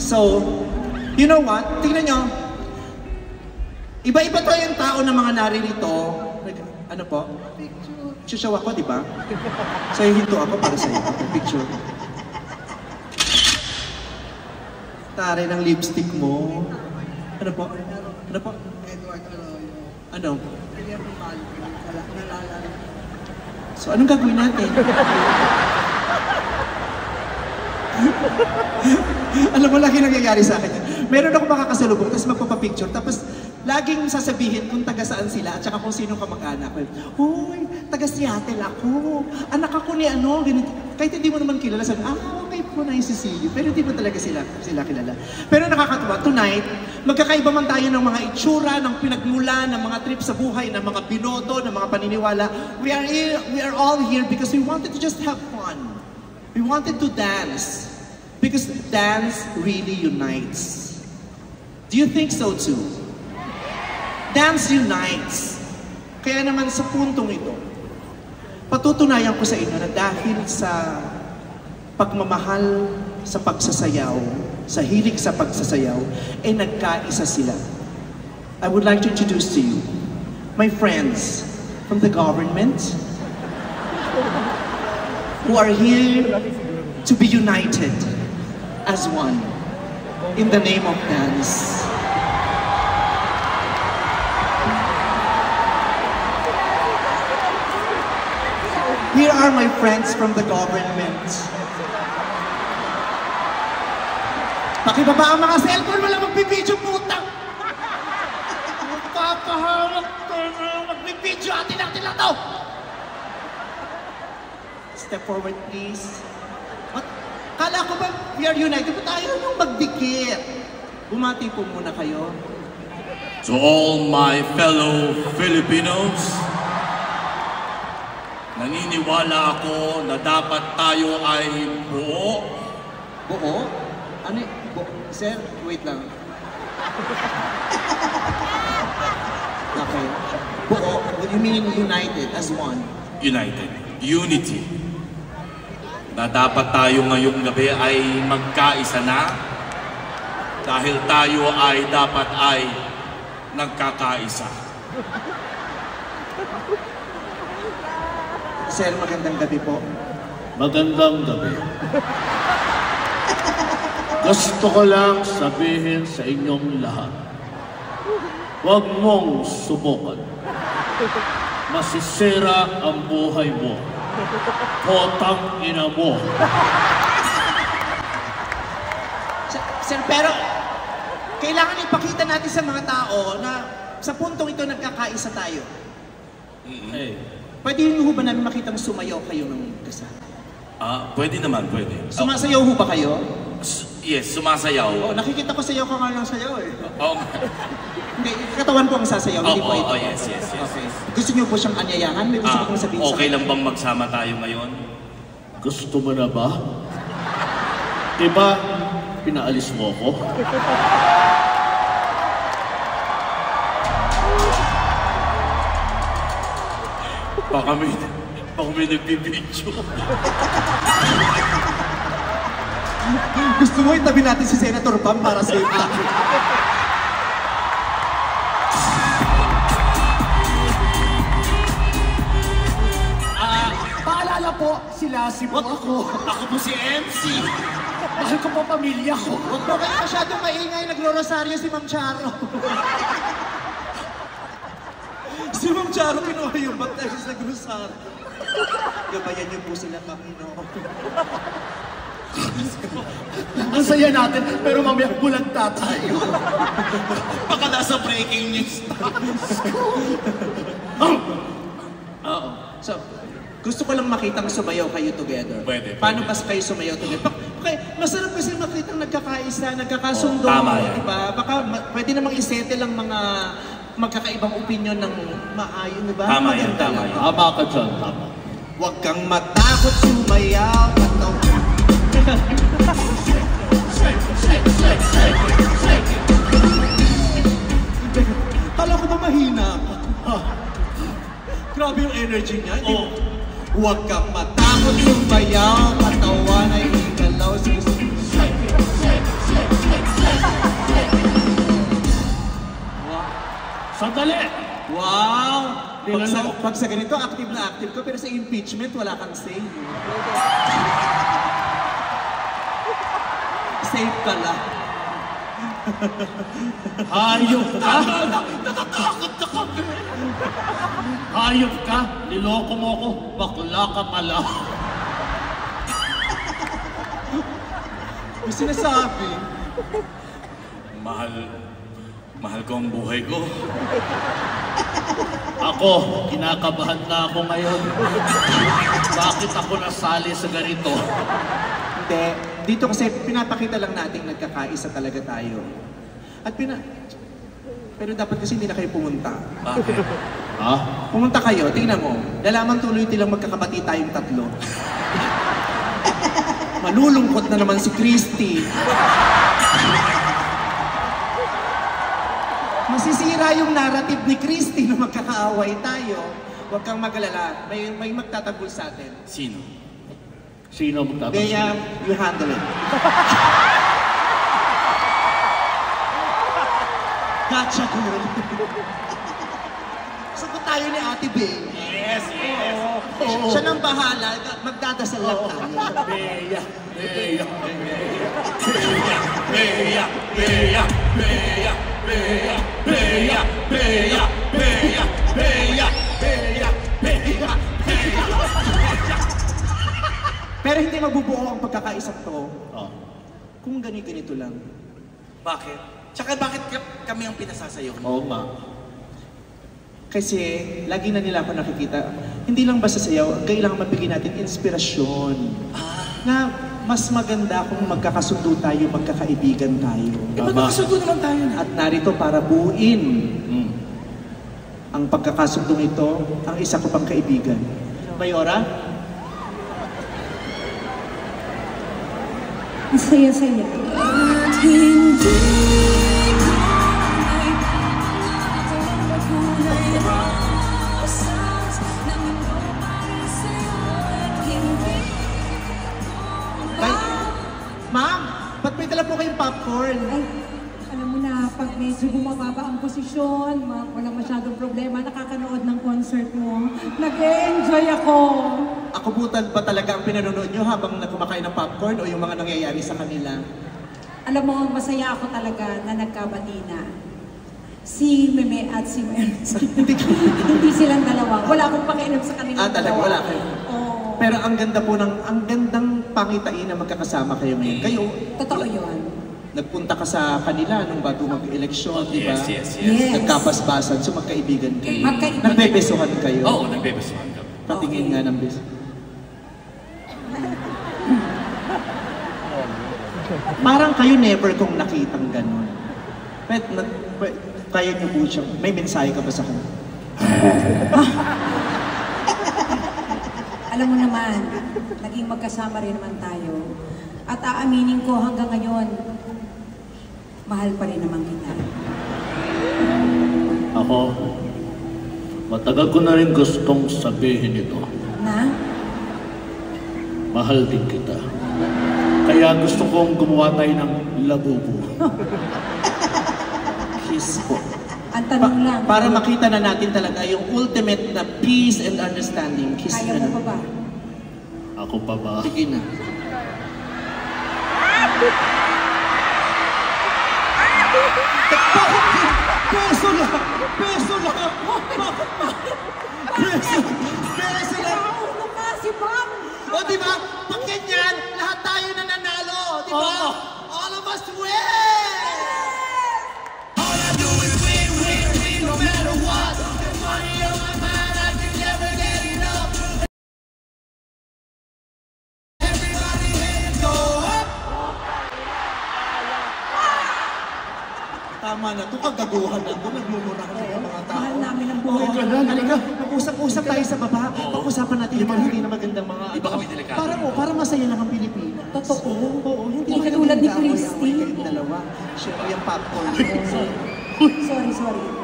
So, you know what? Tingnan nyo. Iba-iba to yung tao na mga naririto. Ano po? Picture ako, di ba? So, hinto ako para sa'yo. Picture. Tare ng lipstick mo. Ano po? Ano po? Edward Arroyo. Ano? Guillermo Malvin. Nalala. So, anong gagawin natin? Alam mo, lagi nangyayari sa akin yan. Meron ako makakasalubong, tapos magpapapicture, tapos laging sasabihin kung taga saan sila at saka kung sino kamag-anak. Hoy, taga Seattle ako. Anak ako ni ano, ganito. Kahit hindi mo naman kilala, sabi, okay po na yung Cecilio. Pero hindi mo talaga sila kilala. Pero nakakatuwa, tonight, magkakaiba man tayo ng mga itsura, ng pinagmula, ng mga trip sa buhay, ng mga binoto, ng mga paniniwala. We are all here because we wanted to just have fun. We wanted to dance. Because dance really unites. Do you think so too? Dance unites. Kaya naman sa puntong ito, patutunayan ko sa inyo na dahil sa pagmamahal sa pagsasayaw, sa hilig sa pagsasayaw, nagkaisa sila. I would like to introduce to you my friends from the government who are here to be united as one in the name of dance. Here are my friends from the government. Pakibaba ang mga cellphone, wala magbibidyo, putang! Magpapahawak to, magbibidyo, atin lang to! Step forward, please. What? Kala ko ba we are united? Ba't tayo nung magdikit? Bumati po muna kayo. To all my fellow Filipinos, naniniwala ako na dapat tayo ay buo. Buo? Ano sir, wait lang. Okay. Buo, what do you mean united as one? United. Unity. Na dapat tayo ngayong gabi ay magkaisa na dahil tayo ay dapat ay nagkakaisa. Sir, magandang gabi po. Magandang gabi. Gusto ko lang sabihin sa inyong lahat, huwag mong subukan. Masisira ang buhay mo. Potang ina mo. Sir, pero kailangan ipakita natin sa mga tao na sa puntong ito nagkakaisa tayo. Hey. Pwede nyo ba namin makitang sumayaw kayo ng kasama? Pwede naman, pwede. Sumasayaw ho ba kayo? Yes, sumasayaw. Oh, nakikita ko sayaw ka nga lang sayaw eh. Oo. Hindi, katawan po ang sasayaw, hindi po ito. Yes. Okay. Gusto niyo po siyang anyayahan? May gusto kong sabihin sa okay lang bang magsama tayo ngayon? Gusto mo na ba? Diba, pinaalis mo ko? Baka may nagbibidyo. Gusto mo itabi natin si Senator Pam para sa iyo. Paalala po, sila si po ako. Ako po si MC. Mahal ko po pamilya ko. Huwag po kayo masyadong maingay, nagro-rosaryo si Ma'am Charo. Si Ma'am Charo kinuha yung baptized na grosaryo. Gabayan niyo po sila, Panginoon. Ang saya natin, pero mamaya bulagta tayo. Baka nasa breaking news. Oo. So, gusto ko lang makitang sumayaw kayo together. Pwede. Paano ba kayo sumayaw together? Okay, masarap kasi makitang nagkakaisa, nagkakasundo. Tama yan. Diba? Baka pwede namang isettle lang mga magkakaibang opinion ng maayos, diba? Tama yan, tama yan. Tama ka dyan, tama. Huwag kang matakot sumayaw. Kala ko ba mahina? Grabe yung energy niya. Huwag kang matakot sumayaw. Katawan ay igalaw. Sandali! Wow! Nilaloko. Pag sa ganito, active na active ko, pero sa impeachment, wala kang say. Safe ka lang. Hayop ka! Natatakot na kami! Hayop ka! Niloko mo ko! Bakla ka pala! May sinasabi. Mahal ko ang buhay ko. Ako, kinakabahan na ako ngayon. Bakit ako nasali sa ganito? Hindi. Dito kasi pinapakita lang natin nagkakaisa talaga tayo. At pero dapat kasi hindi na kayo pumunta. Bakit? Ha? Pumunta kayo, tingnan mo. Lalaman tuloy tilang magkakapatid tayong tatlo. Malulungkot na naman si Christy. Masisira yung narrative ni Christy na magkakaaway tayo. Huwag kang mag-alala. May magtatanggol sa atin. Sino? Sino magtatanggol? Bea, you handle it. Gotcha, girl. Sagot tayo ni Ate Bea. Yes, yes. Siya nang bahala. Magdadasal lang tayo. Bea! Bea! Bea, Bea, Bea, Bea, Bea, Bea, Bea, Bea, Bea, Bea, Bea. Pero hindi mabubuo ang pagkakaisang to Oh. kung ganito lang. Bakit? Tsaka bakit kami ang pinasasayaw? Oo nga. Kasi lagi na nila ako nakikita, hindi lang basta sayaw, kailangan mabigyan natin inspirasyon. Na mas maganda kung magkakasundo tayo, magkakaibigan tayo. Magkakasundo naman tayo na. At narito para buuin Mm. ang pagkakasundong ito, ang isa ko pang kaibigan. Mayora? Ang saya-saya. Ma'am, ba't may dala po kayong popcorn? Ay, alam mo na, pag medyo bumababa ang posisyon, walang masyadong problema, nakakanood ng concert mo, nag-e-enjoy ako. Ako butal ba talaga ang pinanonood nyo habang kumakain ng popcorn o yung mga nangyayari sa kanila? Alam mo, masaya ako talaga na nagkabati na. Si Meme at si Mercy. Hindi silang dalawa. Wala akong pakialam sa kanila. Talaga, wala kayo. Oo. Pero ang ganda po ang gandang pangitain na magkakasama kayo ngayon. Kayo, Totoo yun. nagpunta ka sa kanila nung bago mag-eleksyon, di ba? Yes, yes, yes. Yes. Nagkapasbasan, so magkaibigan kayo. Magkaibigan. Nagbebesuhan kayo. Oo, nagbebesuhan kami. Patingin nga ng beso. Parang kayo never kong nakitang gano'n. Kaya niyo po siyang, may mensahe ka ba sa kanya? Alam mo naman, naging magkasama rin naman tayo. At aaminin ko hanggang ngayon, mahal pa rin naman kita. Ako, matagal ko na rin gustong sabihin ito. Na? Mahal din kita. Kaya gusto kong gumawa tayo ng labubo. Kiss po. Ang tanong lang, Para makita na natin talaga yung ultimate na peace and understanding. Kiss kaya na mo pa lang. ba? Ako pa ba? Sige na. Peso lang! Peso lang! Peso lang! Ano ka si Ma'am? O di ba? Pag ganyan, lahat tayo nananalo! Di ba? Oo. All of us win! All I do is win, win, win, no matter what. The money on my mind, I can never get enough. Everybody hands go up! Tama na to, kagaguhan na to. Nagmumura ka sa mga tao. Mahal namin ang buhay. Halika, mag-usap-usap tayo sa baba. Pag-usapan natin yung mga hindi na magandang mga... Di ba kami delikado? Para masaya lang ang Pilipinas. Totoo. Oo, hindi Hindi naman katulad ni nag-aaway-away Christy. kayong dalawa. Siyempre yung popcorn. Sorry.